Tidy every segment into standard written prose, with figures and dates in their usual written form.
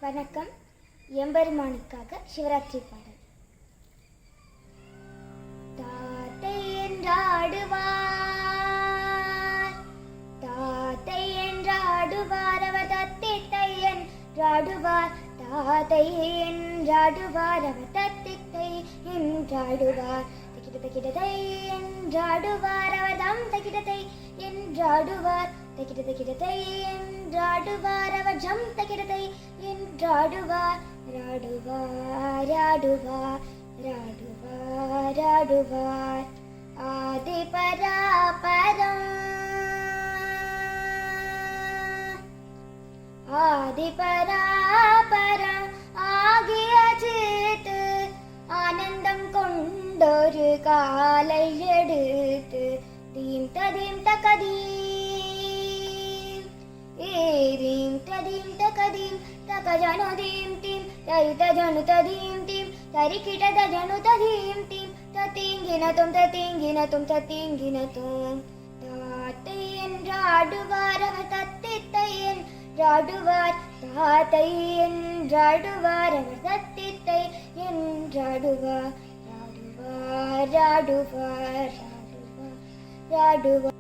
வணக்கம். எம்பெருமானுக்காக சிவராத்திரி பாடல். தாத்தை என்றாடுவார், தாத்தை என்றாடுவார், அவர் தத்தித்தை என்றாடுவார், தாத்தை என்றாடுவார், அவர் தத்தித்தை என்றாடுவார், தக்கிடத்தை என்றாடுவார், அவர் தம் தக்கிடத்தை என்றாடுவார், தக்கிடத்தை என்றாடுவார், அவர் ஜம் தக்கிடத்தை என்றாடுவார், ராடுவார் ராடுவார் ராடுவார் ராடுவார். ஆதி பராபரம் ஆதி பராபரம் ஆகிய சித்து ஆனந்தம் கொண்டொரு காலை எடுத்து தீம் ததீம் தகதீம் ஏதீம் ததீம் தகதீம் தகஜனு தீம் தீம் தரிதஜனு ததீம் தீம் தரிகிட தஜனு ததீம் தீம் தத்தீங்கினதும் தத்தீங்கினதும் தத்தீங்கினதும். தாத்தை என்றாடுவார், அவர் தத்தித்தை என்றாடுவார், தாத்தை என்றாடுவார், அவர் தத்தித்தை என்றாடுவார், ராடுவார் ராடுவார் ராடுவார் ராடுவார்.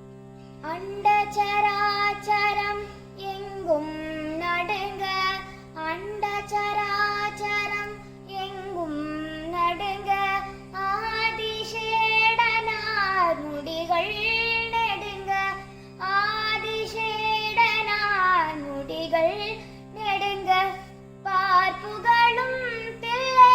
அண்டச்சராச்சரம் எங்கும் நடுங்க, அண்டச்சராச்சரம் எங்கும் நடுங்க, ஆதிசேடனார் முடிகள் நெடுங்க, ஆதிசேடனார் முடிகள் நெடுங்க, பார்ப்புகளும் தில்லை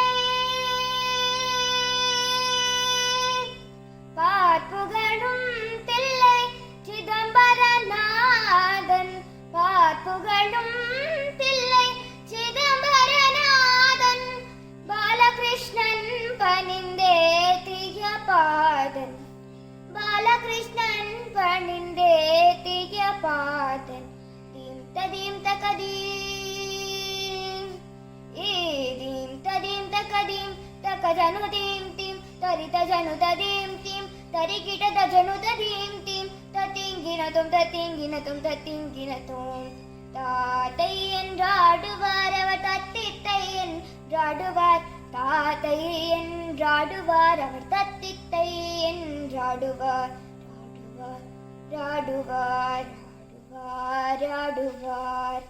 பார்ப்புகளும் தில்லை சிதம்பரநாதன், பார்ப்புகளும் தில்லை சிதம்பரநாதன், பாலகிருஷ்ணன் பணிந்தேத்திய பாதன், பாலகிருஷ்ணன் பணிந்தேத்திய பாதன். தீம் ததீம் தகதீம் ஏதீம் ததீம் தகதீம் தகஜனு தீம் தீம் தரிதஜனு ததீம் தீம் தரிகிட தஜனு ததீம் தீம் தத்தீங்கினதும் தத்தீங்கினதும் தத்தீங்கினதும். தாத்தை என்றாடுவார், அவர் தத்தித்தை என்றாடுவார், தாத்தை என்றாடுவார், அவர் தத்தித்தை என்றாடுவார், ராடுவார் ராடுவார் ராடுவார் ராடுவார்.